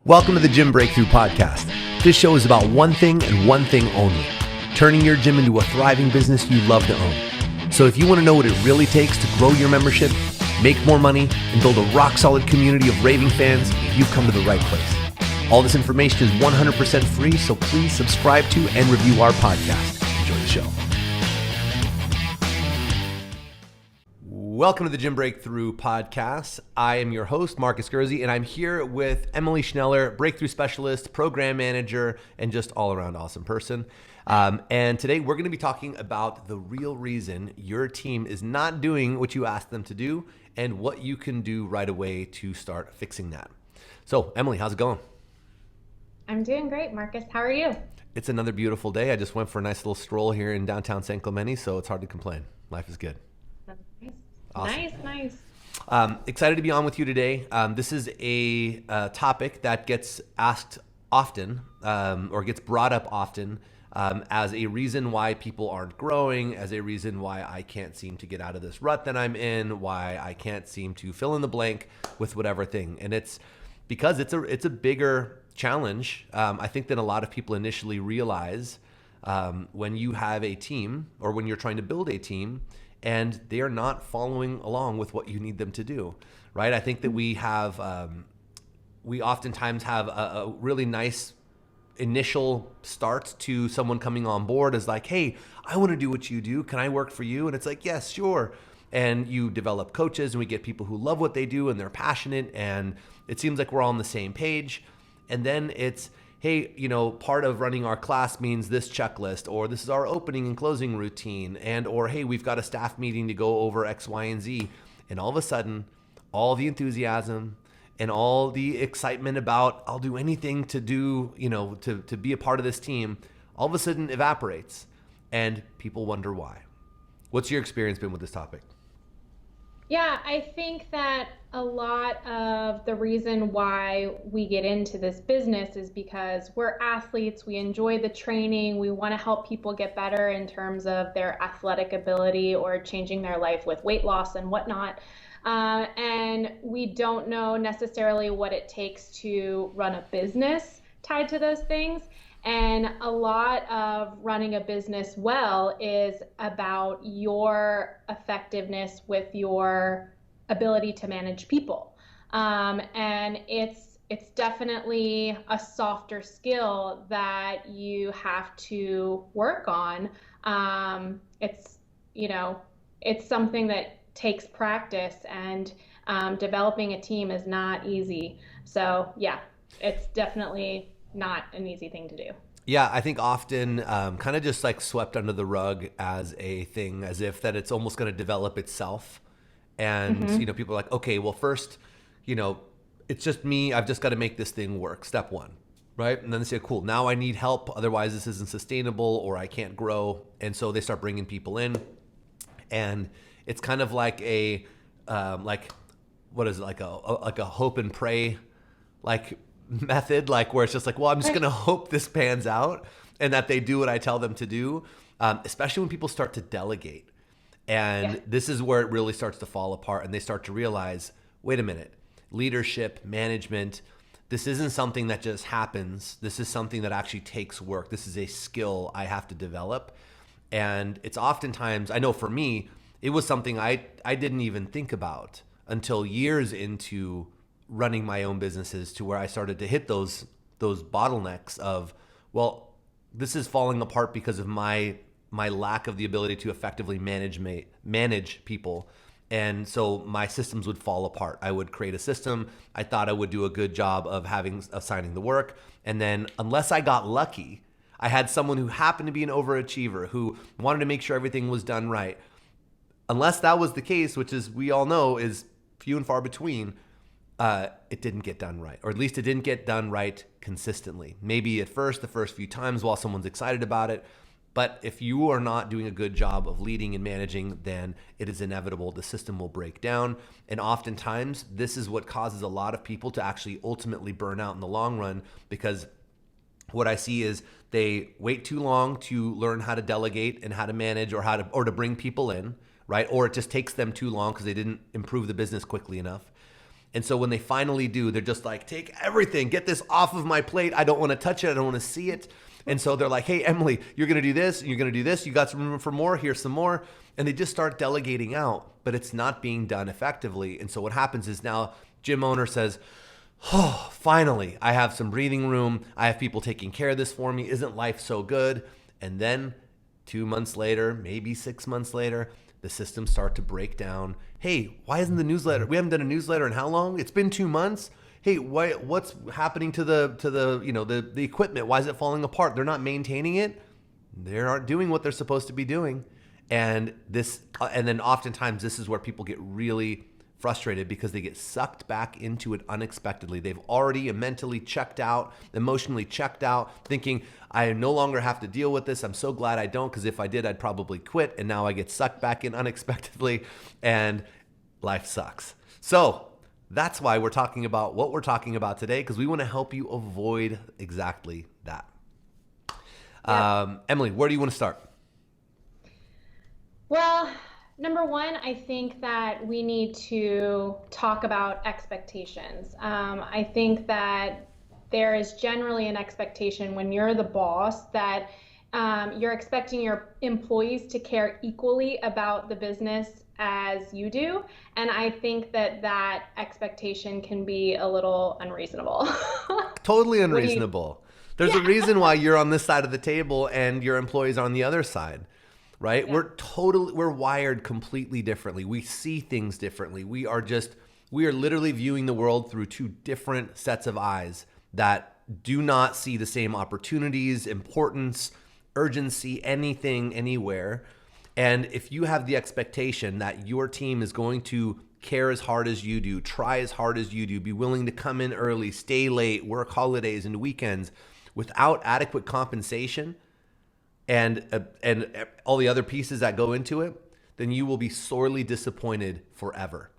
Welcome to the Gym Breakthrough Podcast. This show is about one thing and one thing only, turning your gym into a thriving business you love to own. So if you want to know what it really takes to grow your membership, make more money, and build a rock-solid community of raving fans, you've come to the right place. All this information is 100% free, so please subscribe to and review our podcast. Enjoy the show. Welcome to the Gym Breakthrough Podcast. I am your host, Marcus Gurzy, and I'm here with Emily Schneller, Breakthrough Specialist, Program Manager, and just all-around awesome person. And today we're going to be talking about the real reason your team is not doing what you asked them to do and what you can do right away to start fixing that. So, Emily, how's it going? I'm doing great, Marcus. How are you? It's another beautiful day. I just went for a nice little stroll here in downtown San Clemente, so it's hard to complain. Life is good. That's nice. Awesome. Nice. Excited to be on with you today. This is a topic that gets asked often or gets brought up often as a reason why people aren't growing, as a reason why I can't seem to get out of this rut that I'm in, why I can't seem to fill in the blank with whatever thing. And it's because it's a bigger challenge, I think, than a lot of people initially realize when you have a team or when you're trying to build a team and they are not following along with what you need them to do, right? I think that we oftentimes have a really nice initial start to someone coming on board as like, hey, I want to do what you do. Can I work for you? And it's like, yes, sure. And you develop coaches and we get people who love what they do and they're passionate and it seems like we're all on the same page. And then it's, hey, part of running our class means this checklist, or this is our opening and closing routine, and or hey, we've got a staff meeting to go over X, Y, and Z. And all of a sudden, all the enthusiasm and all the excitement about I'll do anything to do, to be a part of this team, all of a sudden evaporates, and people wonder why. What's your experience been with this topic? Yeah, I think that a lot of the reason why we get into this business is because we're athletes, we enjoy the training, we want to help people get better in terms of their athletic ability or changing their life with weight loss and whatnot. And we don't know necessarily what it takes to run a business tied to those things. And a lot of running a business well is about your effectiveness with your ability to manage people. And it's definitely a softer skill that you have to work on. It's something that takes practice, and developing a team is not easy. So yeah, it's definitely not an easy thing to do. Yeah, I think often kind of just like swept under the rug as a thing, as if that it's almost going to develop itself. And, people are like, okay, well, first, it's just me. I've just got to make this thing work. Step one, right? And then they say, cool, now I need help. Otherwise, this isn't sustainable or I can't grow. And so they start bringing people in. And it's kind of like a, what is it? Like a hope and pray, method, where it's just like, well, I'm just going to hope this pans out and that they do what I tell them to do, especially when people start to delegate. And This is where it really starts to fall apart and they start to realize, wait a minute, leadership, management, this isn't something that just happens. This is something that actually takes work. This is a skill I have to develop. And it's oftentimes, I know for me, it was something I didn't even think about until years into running my own businesses, to where I started to hit those bottlenecks of, well, this is falling apart because of my lack of the ability to effectively manage people. And so my systems would fall apart. I would create a system. I thought I would do a good job of assigning the work. And then unless I got lucky, I had someone who happened to be an overachiever who wanted to make sure everything was done right. Unless that was the case, which is, we all know, is few and far between, it didn't get done right, or at least it didn't get done right consistently. Maybe at first, the first few times while someone's excited about it, but if you are not doing a good job of leading and managing, then it is inevitable the system will break down. And oftentimes, this is what causes a lot of people to actually ultimately burn out in the long run, because what I see is they wait too long to learn how to delegate and how to manage or to bring people in, right? Or it just takes them too long because they didn't improve the business quickly enough. And so when they finally do, they're just like, take everything, get this off of my plate. I don't want to touch it. I don't want to see it. And so they're like, hey, Emily, you're going to do this. You're going to do this. You got some room for more. Here's some more. And they just start delegating out, but it's not being done effectively. And so what happens is now gym owner says, oh, finally, I have some breathing room. I have people taking care of this for me. Isn't life so good? And then 2 months later, maybe 6 months later, the systems start to break down. Hey, why isn't the newsletter? We haven't done a newsletter in how long? It's been 2 months. Hey, what's happening to the equipment? Why is it falling apart? They're not maintaining it. They aren't doing what they're supposed to be doing. And then oftentimes this is where people get really frustrated because they get sucked back into it unexpectedly. They've already mentally checked out, emotionally checked out, thinking, I no longer have to deal with this. I'm so glad I don't, because if I did, I'd probably quit. And now I get sucked back in unexpectedly, and life sucks. So that's why we're talking about what we're talking about today, because we want to help you avoid exactly that. Yeah. Emily, where do you want to start? Well, number one, I think that we need to talk about expectations. I think that there is generally an expectation when you're the boss that you're expecting your employees to care equally about the business as you do. And I think that that expectation can be a little unreasonable. Totally unreasonable. There's a reason why you're on this side of the table and your employees are on the other side. Right? Yeah. We're wired completely differently. We see things differently. We are literally viewing the world through two different sets of eyes that do not see the same opportunities, importance, urgency, anything, anywhere. And if you have the expectation that your team is going to care as hard as you do, try as hard as you do, be willing to come in early, stay late, work holidays and weekends without adequate compensation, and all the other pieces that go into it, then you will be sorely disappointed forever.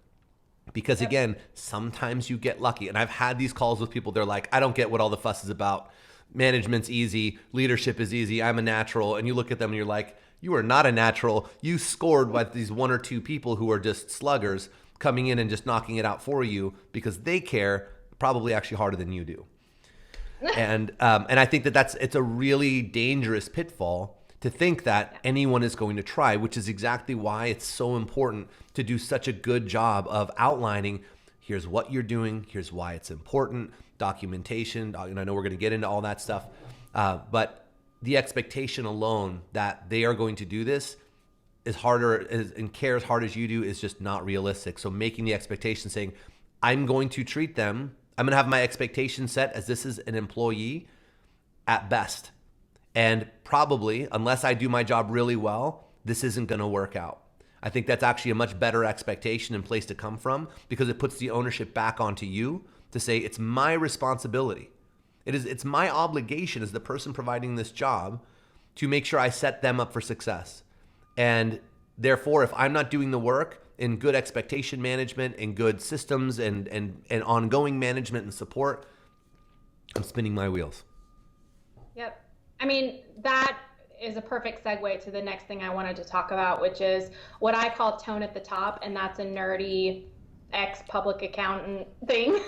Because again, sometimes you get lucky. And I've had these calls with people, they're like, I don't get what all the fuss is about. Management's easy, leadership is easy, I'm a natural. And you look at them and you're like, you are not a natural. You scored with these one or two people who are just sluggers coming in and just knocking it out for you because they care probably actually harder than you do. And I think that it's a really dangerous pitfall to think that anyone is going to try, which is exactly why it's so important to do such a good job of outlining, here's what you're doing, here's why it's important, documentation, and I know we're going to get into all that stuff, but the expectation alone that they are going to do this and care as hard as you do is just not realistic. So making the expectation saying, I'm going to treat them, I'm going to have my expectation set as this is an employee at best. And probably, unless I do my job really well, this isn't going to work out. I think that's actually a much better expectation and place to come from because it puts the ownership back onto you to say, it's my responsibility. It's my obligation as the person providing this job to make sure I set them up for success. And therefore, if I'm not doing the work in good expectation management and good systems and ongoing management and support, I'm spinning my wheels. Yep. I mean, that is a perfect segue to the next thing I wanted to talk about, which is what I call tone at the top. And that's a nerdy ex-public accountant thing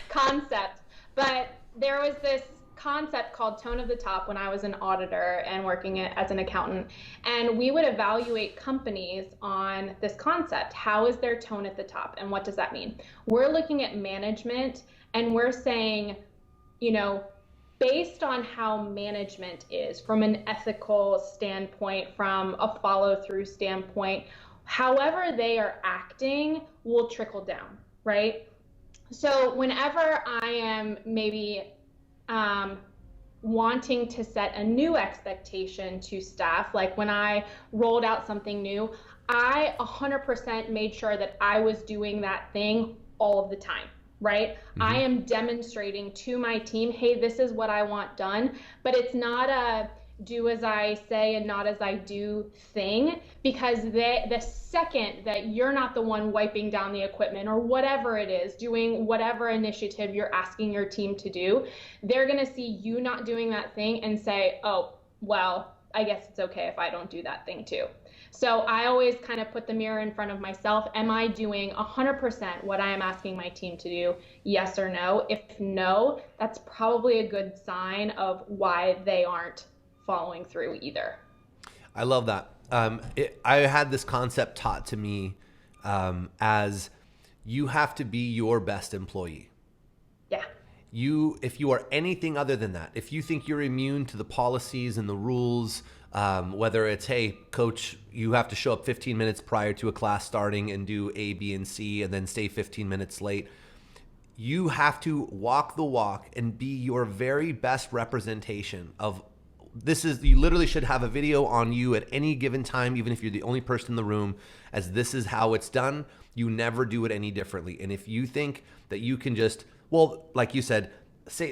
concept. But there was this concept called tone of the top when I was an auditor and working as an accountant. And we would evaluate companies on this concept. How is their tone at the top? And what does that mean? We're looking at management and we're saying, based on how management is from an ethical standpoint, from a follow-through standpoint, however they are acting will trickle down, right? So whenever I am maybe wanting to set a new expectation to staff, like when I rolled out something new, I 100% made sure that I was doing that thing all of the time. Right? Mm-hmm. I am demonstrating to my team, hey, this is what I want done, but it's not a do as I say and not as I do thing, because the second that you're not the one wiping down the equipment or whatever it is, doing whatever initiative you're asking your team to do, they're going to see you not doing that thing and say, oh, well, I guess it's okay if I don't do that thing too. So I always kind of put the mirror in front of myself. Am I doing 100% what I am asking my team to do? Yes or no? If no, that's probably a good sign of why they aren't following through either. I love that. I had this concept taught to me as you have to be your best employee. Yeah. If you are anything other than that, if you think you're immune to the policies and the rules, whether it's, hey, coach, you have to show up 15 minutes prior to a class starting and do A, B, and C, and then stay 15 minutes late. You have to walk the walk and be your very best representation of this. You literally should have a video on you at any given time, even if you're the only person in the room, as this is how it's done. You never do it any differently. And if you think that you can just, well, like you said,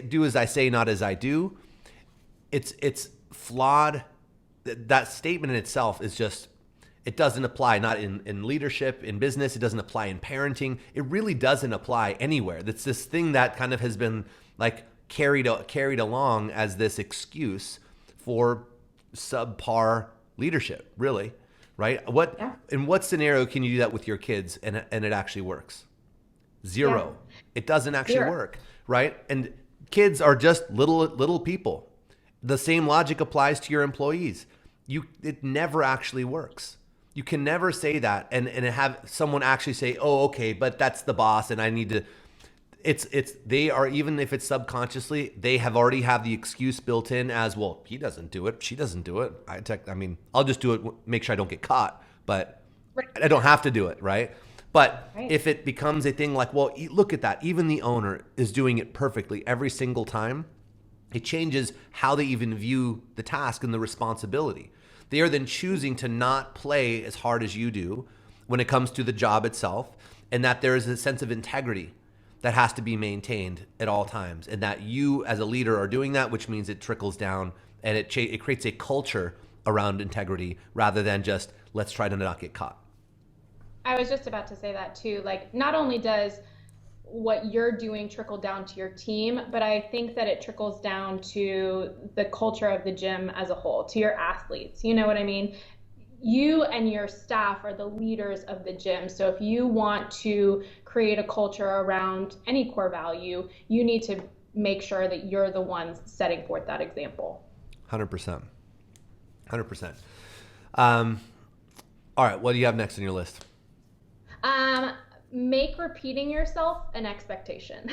do as I say, not as I do, it's flawed. That statement in itself is just, it doesn't apply, not in leadership, in business. It doesn't apply in parenting. It really doesn't apply anywhere. That's this thing that kind of has been like carried along as this excuse for subpar leadership, really, right? Yeah. In what scenario can you do that with your kids and it actually works? Zero. Yeah. It doesn't actually work, right? And kids are just little people. The same logic applies to your employees. It never actually works. You can never say that and have someone actually say, "Oh, okay, but that's the boss and I need to." They are, even if it's subconsciously, they have already have the excuse built in as, well, he doesn't do it, she doesn't do it. I'll just do it, make sure I don't get caught, but I don't have to do it, right? But if it becomes a thing like, well, look at that, even the owner is doing it perfectly every single time, it changes how they even view the task and the responsibility. They are then choosing to not play as hard as you do when it comes to the job itself, and that there is a sense of integrity that has to be maintained at all times, and that you as a leader are doing that, which means it trickles down and it creates a culture around integrity rather than just let's try to not get caught. I was just about to say that too. Like, not only does what you're doing trickle down to your team, but I think that it trickles down to the culture of the gym as a whole, to your athletes. You know what I mean? You and your staff are the leaders of the gym. So if you want to create a culture around any core value, you need to make sure that you're the ones setting forth that example. 100%. 100%. All right. What do you have next on your list? Make repeating yourself an expectation.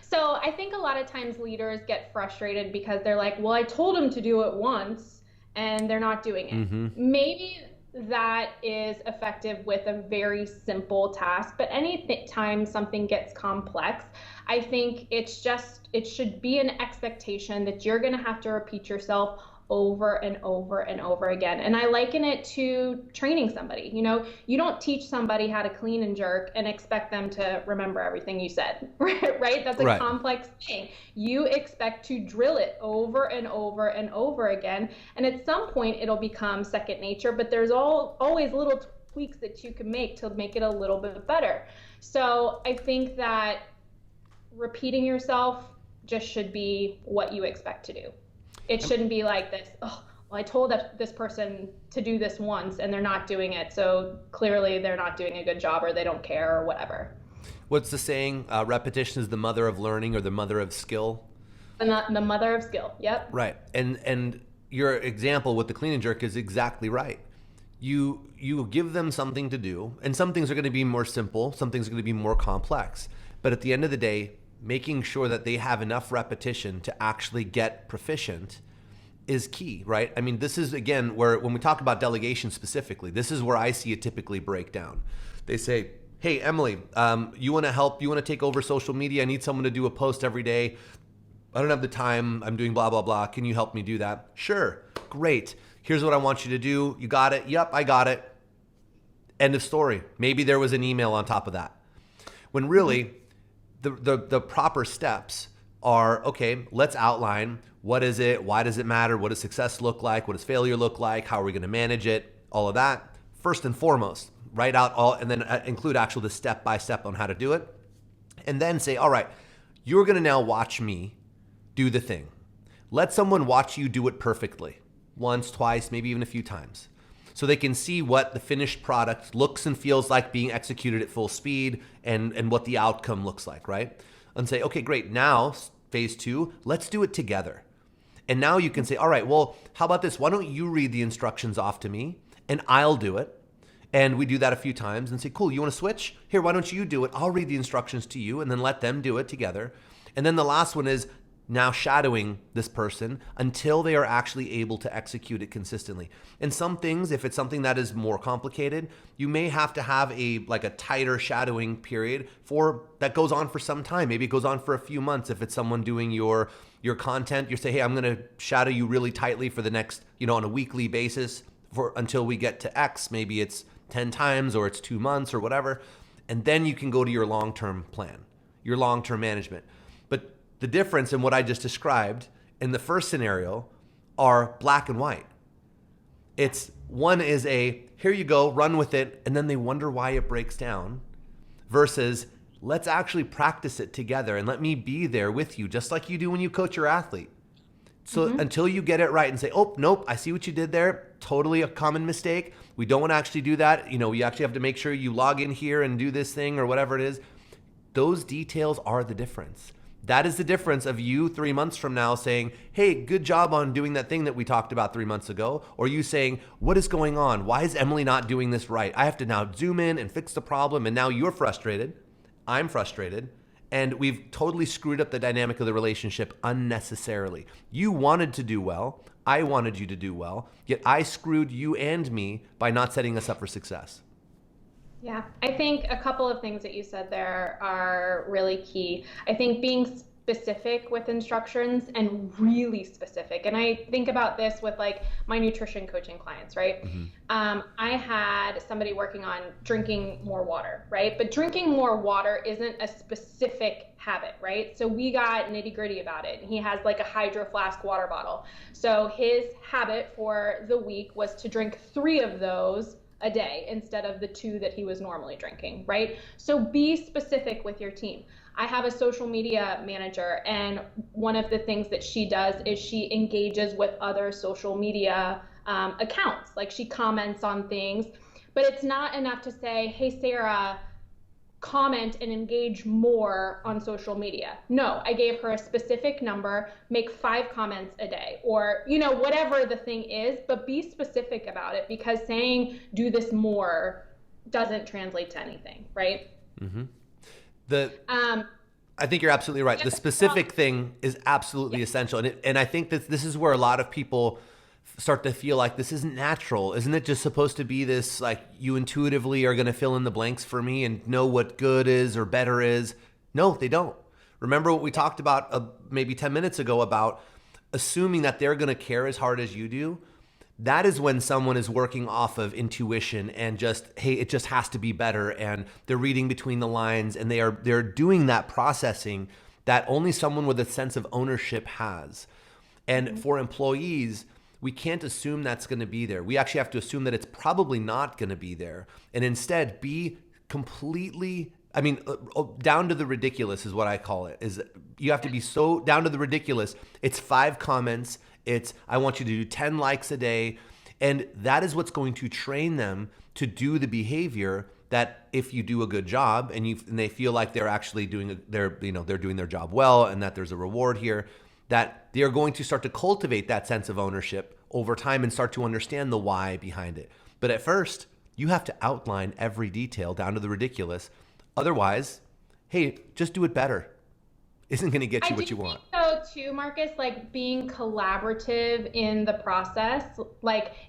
So I think a lot of times leaders get frustrated because they're like, well, I told them to do it once and they're not doing it. Mm-hmm. Maybe that is effective with a very simple task, but any time something gets complex, I think it should be an expectation that you're going to have to repeat yourself over and over and over again. And I liken it to training somebody. You know, you don't teach somebody how to clean and jerk and expect them to remember everything you said, right? That's a complex thing. You expect to drill it over and over and over again. And at some point it'll become second nature, but there's always little tweaks that you can make to make it a little bit better. So I think that repeating yourself just should be what you expect to do. It shouldn't be like this, oh, well, I told this person to do this once and they're not doing it. So clearly they're not doing a good job or they don't care or whatever. What's the saying? Repetition is the mother of learning or the mother of skill. And the mother of skill. Yep. Right. And your example with the clean and jerk is exactly right. You give them something to do, and some things are going to be more simple. Some things are going to be more complex. But at the end of the day, making sure that they have enough repetition to actually get proficient is key, right? I mean, this is, again, where when we talk about delegation specifically, this is where I see it typically break down. They say, hey, Emily, you want to help? You want to take over social media? I need someone to do a post every day. I don't have the time. I'm doing blah, blah, blah. Can you help me do that? Sure. Great. Here's what I want you to do. You got it? Yep, I got it. End of story. Maybe there was an email on top of that. When really, the proper steps are, okay, let's outline what is it, why does it matter, what does success look like, what does failure look like, how are we going to manage it, all of that. First and foremost, write out all, and then include actual the step-by-step on how to do it. And then say, all right, you're going to now watch me do the thing. Let someone watch you do it perfectly. once, twice, maybe even a few times. So they can see what the finished product looks and feels like being executed at full speed, and what the outcome looks like, right? And say, okay, great. Now, phase 2, let's do it together. And now you can say, all right, well, how about this? Why don't you read the instructions off to me and I'll do it? And we do that a few times and say, cool, you want to switch? Here, why don't you do it? I'll read the instructions to you, and then let them do it together. And then the last one is now shadowing this person until they are actually able to execute it consistently. And some things, if it's something that is more complicated, you may have to have a tighter shadowing period that goes on for some time. Maybe it goes on for a few months. If it's someone doing your content, you say, hey, I'm going to shadow you really tightly for the next, on a weekly basis until we get to X. Maybe it's 10 times or it's 2 months or whatever. And then you can go to your long-term plan, your long-term management. But the difference in what I just described in the first scenario are black and white. It's one is here you go, run with it, and then they wonder why it breaks down, versus let's actually practice it together and let me be there with you, just like you do when you coach your athlete. So until you get it right and say, oh, nope, I see what you did there. Totally a common mistake. We don't want to actually do that. You actually have to make sure you log in here and do this thing or whatever it is. Those details are the difference. That is the difference of you 3 months from now saying, hey, good job on doing that thing that we talked about 3 months ago. Or you saying, what is going on? Why is Emily not doing this right? I have to now zoom in and fix the problem. And now you're frustrated. I'm frustrated. And we've totally screwed up the dynamic of the relationship unnecessarily. You wanted to do well. I wanted you to do well. Yet I screwed you and me by not setting us up for success. Yeah, I think a couple of things that you said there are really key. I think being specific with instructions, and really specific. And I think about this with my nutrition coaching clients, right? I had somebody working on drinking more water, right? But drinking more water isn't a specific habit, right? So we got nitty gritty about it. He has a Hydro Flask water bottle. So his habit for the week was to drink 3 of those a day instead of the 2 that he was normally drinking, right? So be specific with your team. I have a social media manager, and one of the things that she does is she engages with other social media accounts. She comments on things, but it's not enough to say, hey, Sarah, comment and engage more on social media. No, I gave her a specific number, make 5 comments a day, or whatever the thing is, but be specific about it, because saying do this more doesn't translate to anything, right? I think you're absolutely right. The specific thing is absolutely essential. And I think that this is where a lot of people start to feel like this isn't natural. Isn't it just supposed to be this, you intuitively are going to fill in the blanks for me and know what good is or better is? No, they don't. Remember what we talked about maybe 10 minutes ago about assuming that they're going to care as hard as you do? That is when someone is working off of intuition and just, hey, it just has to be better. And they're reading between the lines, and they're doing that processing that only someone with a sense of ownership has. And for employees, we can't assume that's going to be there. We actually have to assume that it's probably not going to be there. And instead be completely, down to the ridiculous is what I call it. Is you have to be so down to the ridiculous. It's 5 comments. It's, I want you to do 10 likes a day. And that is what's going to train them to do the behavior that if you do a good job and they feel like they're actually they're doing their job well, and that there's a reward here, that they are going to start to cultivate that sense of ownership over time and start to understand the why behind it. But at first, you have to outline every detail down to the ridiculous. Otherwise, hey, just do it better. Isn't going to get you what you want. I think so too, Marcus, being collaborative in the process,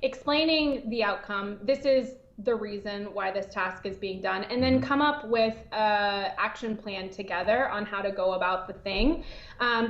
explaining the outcome. This is the reason why this task is being done, and then come up with an action plan together on how to go about the thing.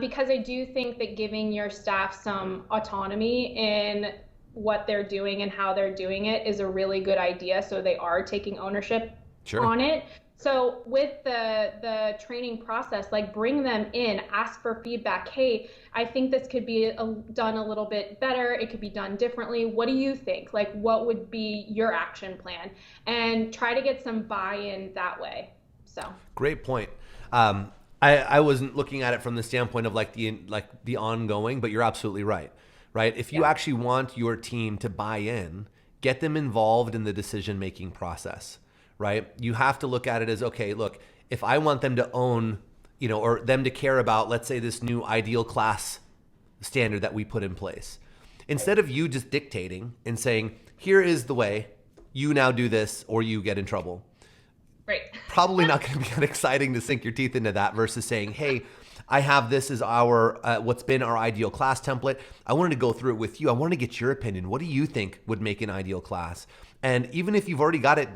Because I do think that giving your staff some autonomy in what they're doing and how they're doing it is a really good idea, so they are taking ownership on it. So with the training process, bring them in, ask for feedback. Hey, I think this could be done a little bit better. It could be done differently. What do you think? What would be your action plan? And try to get some buy-in that way. So great point. I wasn't looking at it from the standpoint of the ongoing, but you're absolutely right. right? If you Yeah. actually want your team to buy in, get them involved in the decision-making process, right? You have to look at it as, okay, look, if I want them to own, or them to care about, let's say, this new ideal class standard that we put in place, instead of you just dictating and saying, here is the way, you now do this or you get in trouble. Right. Probably not going to be that exciting to sink your teeth into that versus saying, hey, I have this as our what's been our ideal class template. I wanted to go through it with you. I want to get your opinion. What do you think would make an ideal class? And even if you've already got it,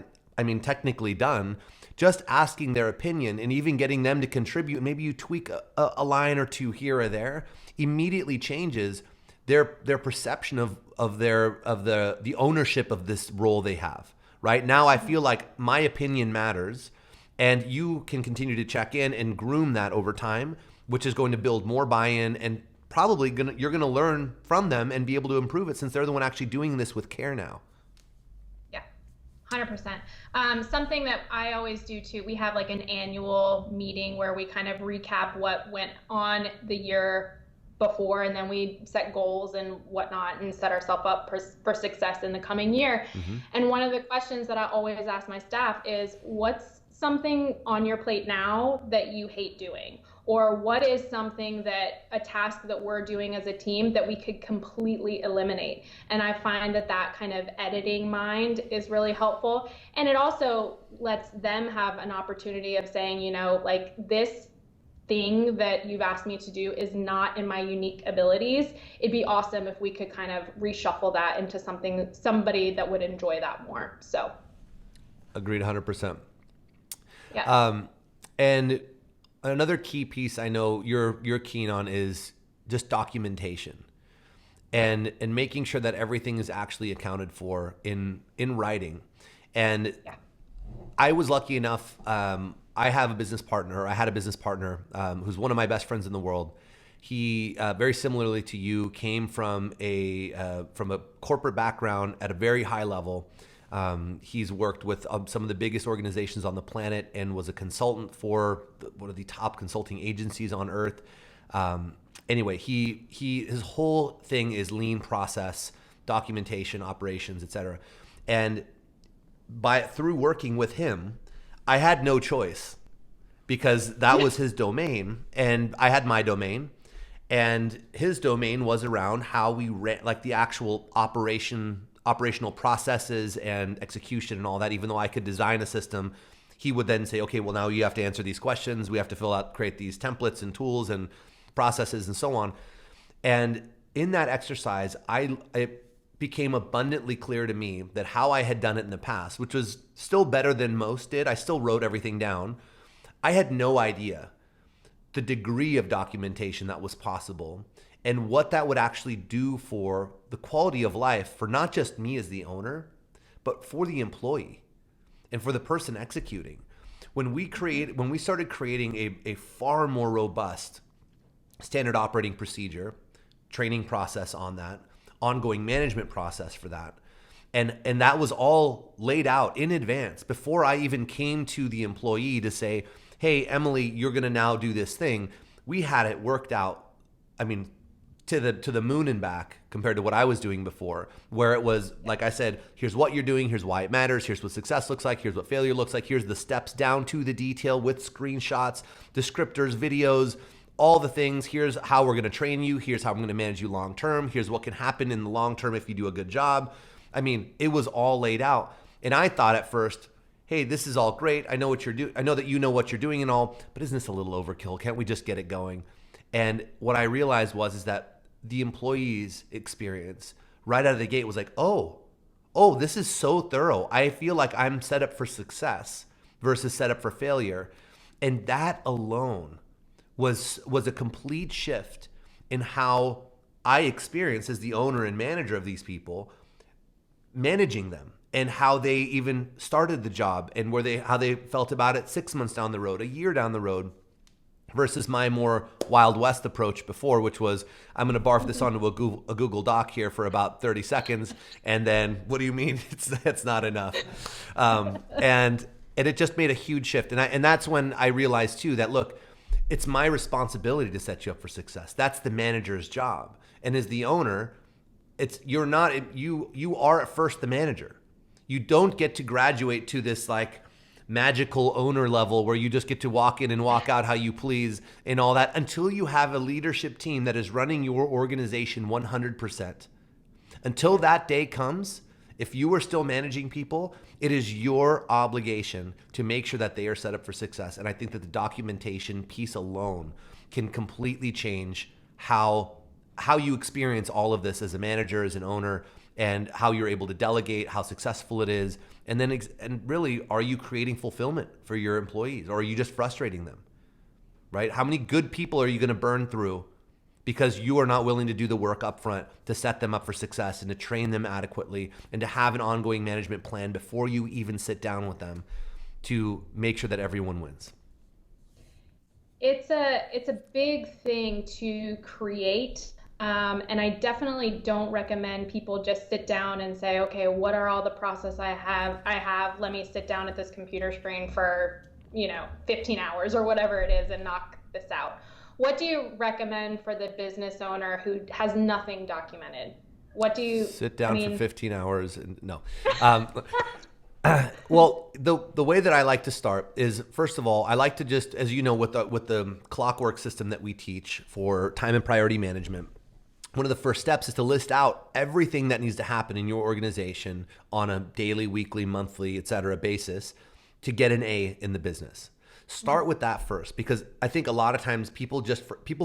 technically done, just asking their opinion and even getting them to contribute, maybe you tweak a line or two here or there, immediately changes their perception of the ownership of this role they have. Right now, I feel like my opinion matters, and you can continue to check in and groom that over time, which is going to build more buy-in, and probably you're gonna learn from them and be able to improve it since they're the one actually doing this with care now. Yeah, 100%. Something that I always do too, we have like an annual meeting where we kind of recap what went on the year before, and then we set goals and whatnot and set ourselves up for success in the coming year. Mm-hmm. And one of the questions that I always ask my staff is, what's something on your plate now that you hate doing? Or what is something a task that we're doing as a team that we could completely eliminate? And I find that kind of editing mind is really helpful. And it also lets them have an opportunity of saying, like, this thing that you've asked me to do is not in my unique abilities. It'd be awesome if we could kind of reshuffle that into somebody that would enjoy that more. So agreed 100%. Yeah. And another key piece I know you're keen on is just documentation and making sure that everything is actually accounted for in writing. And Yeah. I was lucky enough, I had a business partner who's one of my best friends in the world. He, very similarly to you, came from a corporate background at a very high level. He's worked with some of the biggest organizations on the planet and was a consultant for one of the top consulting agencies on earth. Anyway, his whole thing is lean process, documentation, operations, etc. And through working with him, I had no choice because that was his domain and I had my domain, and his domain was around how we ran, like the actual operational processes and execution and all that. Even though I could design a system, he would then say, okay, well, now you have to answer these questions. We have to create these templates and tools and processes and so on. And in that exercise, it became abundantly clear to me that how I had done it in the past, which was still better than most did, I still wrote everything down. I had no idea the degree of documentation that was possible and what that would actually do for the quality of life for not just me as the owner, but for the employee and for the person executing. When we started creating a far more robust standard operating procedure, training process on that, ongoing management process for that. And that was all laid out in advance before I even came to the employee to say, hey, Emily, you're going to now do this thing. We had it worked out, to the moon and back compared to what I was doing before, where it was, like I said, here's what you're doing, here's why it matters, here's what success looks like, here's what failure looks like, here's the steps down to the detail with screenshots, descriptors, videos, all the things. Here's how we're going to train you. Here's how I'm going to manage you long term. Here's what can happen in the long term if you do a good job. It was all laid out. And I thought at first, hey, this is all great. I know what you're doing. I know that you know what you're doing and all, but isn't this a little overkill? Can't we just get it going? And what I realized is that the employee's experience right out of the gate was like, oh, this is so thorough. I feel like I'm set up for success versus set up for failure. And that alone was a complete shift in how I experience as the owner and manager of these people, managing them, and how they even started the job and how they felt about it 6 months down the road, a year down the road, versus my more Wild West approach before, which was, I'm going to barf this onto a Google Doc here for about 30 seconds. And then, what do you mean? It's not enough. And it just made a huge shift. And that's when I realized too, that look, it's my responsibility to set you up for success. That's the manager's job. And as the owner, you're not, you are at first the manager. You don't get to graduate to this like magical owner level where you just get to walk in and walk out how you please and all that until you have a leadership team that is running your organization 100%. Until that day comes, if you are still managing people, it is your obligation to make sure that they are set up for success. And I think that the documentation piece alone can completely change how you experience all of this as a manager, as an owner, and how you're able to delegate, how successful it is. And then, and really, are you creating fulfillment for your employees, or are you just frustrating them, right? How many good people are you going to burn through because you are not willing to do the work up front to set them up for success and to train them adequately and to have an ongoing management plan before you even sit down with them to make sure that everyone wins? It's a big thing to create. And I definitely don't recommend people just sit down and say, okay, what are all the process I have? Let me sit down at this computer screen for, 15 hours or whatever it is and knock this out. What do you recommend for the business owner who has nothing documented? What do you sit down for 15 hours? And no. Well, the way that I like to start is, first of all, I like to just, as you know, with the clockwork system that we teach for time and priority management, one of the first steps is to list out everything that needs to happen in your organization on a daily, weekly, monthly, et cetera basis to get an A in the business. Start with that first, because I think a lot of times people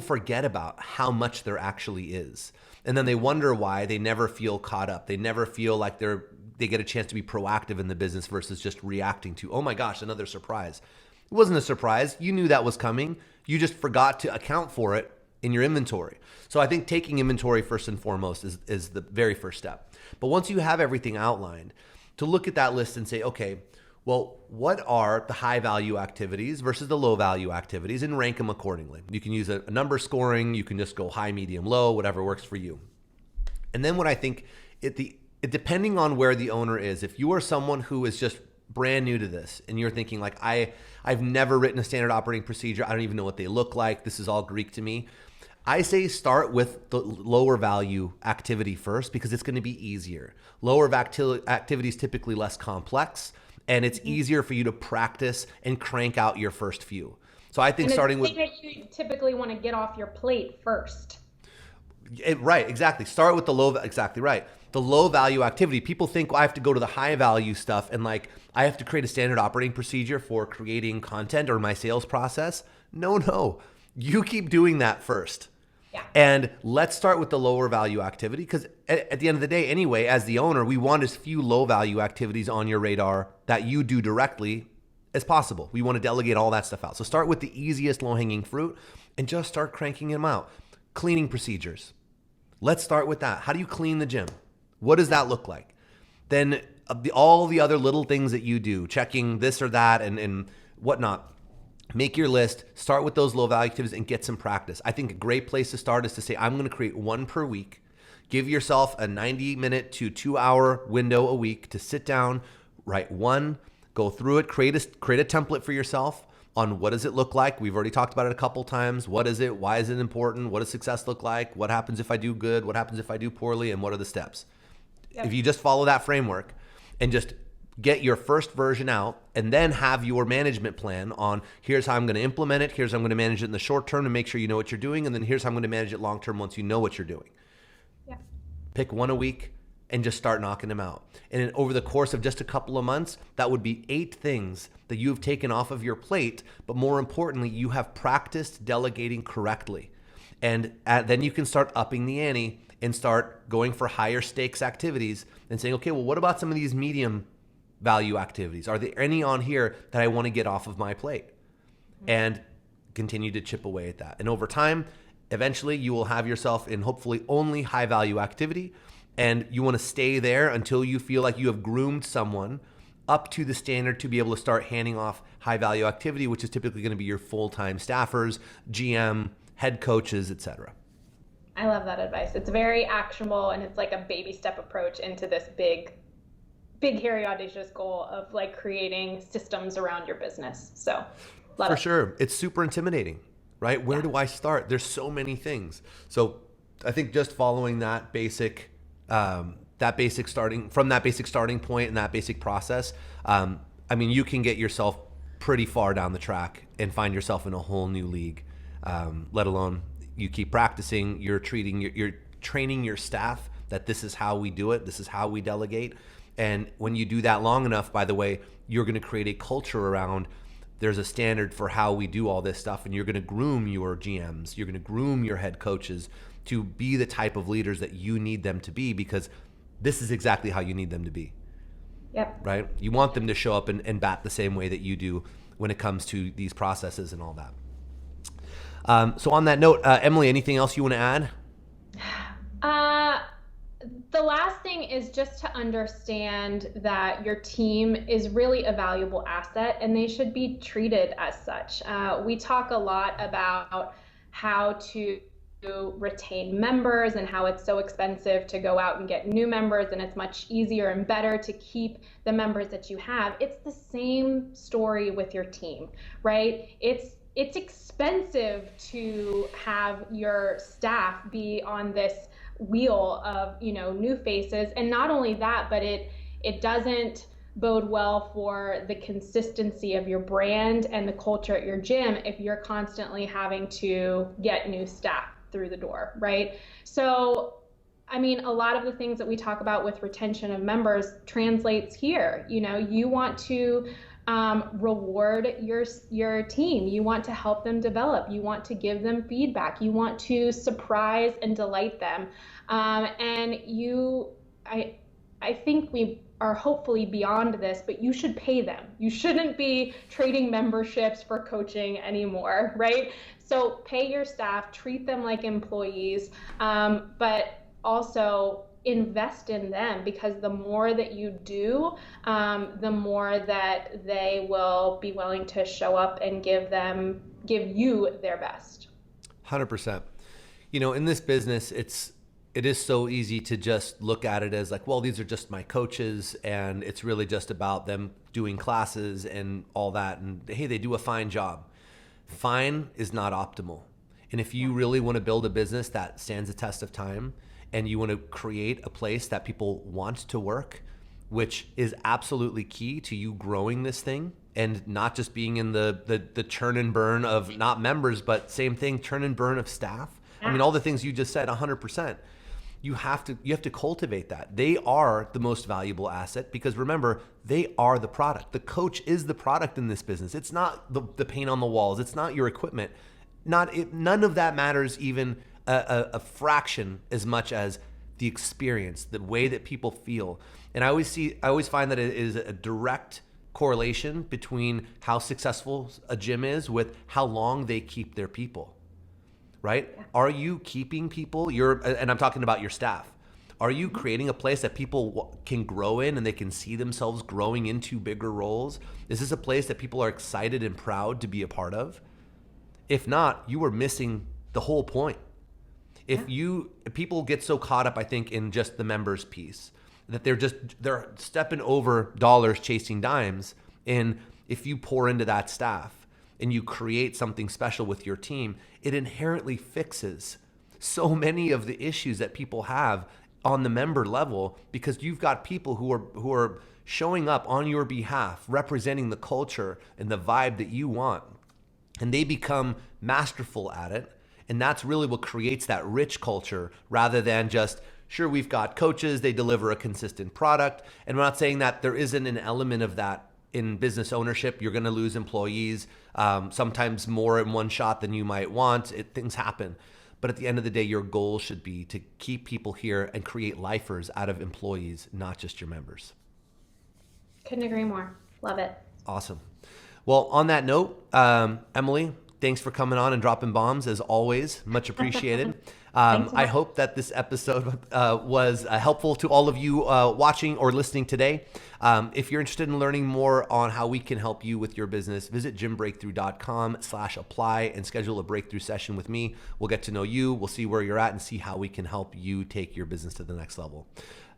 forget about how much there actually is. And then they wonder why they never feel caught up. They never feel like they get a chance to be proactive in the business versus just reacting to, oh my gosh, another surprise. It wasn't a surprise. You knew that was coming. You just forgot to account for it in your inventory. So I think taking inventory first and foremost is the very first step. But once you have everything outlined, to look at that list and say, okay, well, what are the high value activities versus the low value activities, and rank them accordingly. You can use a number scoring. You can just go high, medium, low, whatever works for you. And then what I think, depending on where the owner is, if you are someone who is just brand new to this and you're thinking like, I've never written a standard operating procedure. I don't even know what they look like. This is all Greek to me. I say start with the lower value activity first, because it's going to be easier. Lower activity is typically less complex, and it's easier for you to practice and crank out your first few. So I think starting with, that you typically want to get off your plate first. Right, exactly. Start with exactly right. The low value activity. People think, well, I have to go to the high value stuff and like I have to create a standard operating procedure for creating content or my sales process. No. You keep doing that first. Yeah. And let's start with the lower value activity, because at the end of the day, anyway, as the owner, we want as few low value activities on your radar that you do directly as possible. We want to delegate all that stuff out. So start with the easiest low hanging fruit and just start cranking them out. Cleaning procedures. Let's start with that. How do you clean the gym? What does that look like? Then all the other little things that you do, checking this or that and whatnot. Make your list, start with those low value activities and get some practice. I think a great place to start is to say, I'm going to create one per week. Give yourself a 90-minute to 2-hour window a week to sit down, write one, go through it, create a template for yourself on what does it look like. We've already talked about it a couple times. What is it? Why is it important? What does success look like? What happens if I do good? What happens if I do poorly? And what are the steps? Yep. If you just follow that framework and just get your first version out and then have your management plan on here's how I'm going to implement it. Here's how I'm going to manage it in the short term to make sure you know what you're doing. And then here's how I'm going to manage it long term once you know what you're doing. Yeah. Pick one a week and just start knocking them out. And over the course of just a couple of months, that would be 8 things that you've taken off of your plate. But more importantly, you have practiced delegating correctly. And then you can start upping the ante and start going for higher stakes activities and saying, okay, well, what about some of these medium value activities? Are there any on here that I want to get off of my plate? And continue to chip away at that. And over time, eventually you will have yourself in hopefully only high value activity. And you want to stay there until you feel like you have groomed someone up to the standard to be able to start handing off high value activity, which is typically going to be your full-time staffers, GM, head coaches, etc. I love that advice. It's very actionable, and it's like a baby step approach into this big, hairy, audacious goal of like creating systems around your business. So, for sure, it's super intimidating, right? Where do I start? There's so many things. So, I think just following that basic that basic starting point and that basic process, I mean, you can get yourself pretty far down the track and find yourself in a whole new league. Let alone you keep practicing, you're training your staff that this is how we do it, this is how we delegate. And when you do that long enough, by the way, you're going to create a culture around there's a standard for how we do all this stuff, and you're going to groom your GMs, you're going to groom your head coaches to be the type of leaders that you need them to be, because this is exactly how you need them to be. Yep. Right? You want them to show up and bat the same way that you do when it comes to these processes and all that. So on that note, Emily, anything else you want to add? The last thing is just to understand that your team is really a valuable asset and they should be treated as such. We talk a lot about how to retain members and how it's so expensive to go out and get new members, and it's much easier and better to keep the members that you have. It's the same story with your team, right? It's expensive to have your staff be on this wheel of, new faces, and not only that, but it doesn't bode well for the consistency of your brand and the culture at your gym if you're constantly having to get new staff through the door, right? So I mean, a lot of the things that we talk about with retention of members translates here. You want to reward your team. You want to help them develop. You want to give them feedback. You want to surprise and delight them. I think we are hopefully beyond this, but you should pay them. You shouldn't be trading memberships for coaching anymore, right? So pay your staff, treat them like employees, but also invest in them, because the more that you do, the more that they will be willing to show up and give you their best. 100%. In this business, it is so easy to just look at it as like, well, these are just my coaches and it's really just about them doing classes and all that. And hey, they do a fine job. Fine is not optimal. And if you really want to build a business that stands the test of time, and you want to create a place that people want to work, which is absolutely key to you growing this thing and not just being in the churn and burn of not members, but same thing, churn and burn of staff. I mean, all the things you just said, 100%. You have to cultivate that. They are the most valuable asset, because remember, they are the product. The coach is the product in this business. It's not the paint on the walls. It's not your equipment. None of that matters even a fraction as much as the experience, the way that people feel. And I always find that it is a direct correlation between how successful a gym is with how long they keep their people, right? Yeah. Are you keeping people? And I'm talking about your staff. Are you creating a place that people can grow in and they can see themselves growing into bigger roles? Is this a place that people are excited and proud to be a part of? If not, you are missing the whole point. People get so caught up, I think, in just the members piece that they're stepping over dollars chasing dimes. And if you pour into that staff and you create something special with your team, it inherently fixes so many of the issues that people have on the member level, because you've got people who are showing up on your behalf, representing the culture and the vibe that you want, and they become masterful at it. And that's really what creates that rich culture, rather than just, sure, we've got coaches, they deliver a consistent product. And we're not saying that there isn't an element of that in business ownership. You're going to lose employees, sometimes more in one shot than you might want. Things happen. But at the end of the day, your goal should be to keep people here and create lifers out of employees, not just your members. Couldn't agree more. Love it. Awesome. Well, on that note, Emily, thanks for coming on and dropping bombs, as always. Much appreciated. I hope that this episode was helpful to all of you watching or listening today. If you're interested in learning more on how we can help you with your business, visit gymbreakthrough.com/apply and schedule a breakthrough session with me. We'll get to know you. We'll see where you're at and see how we can help you take your business to the next level.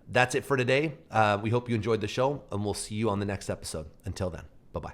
That's it for today. We hope you enjoyed the show, and we'll see you on the next episode. Until then, bye-bye.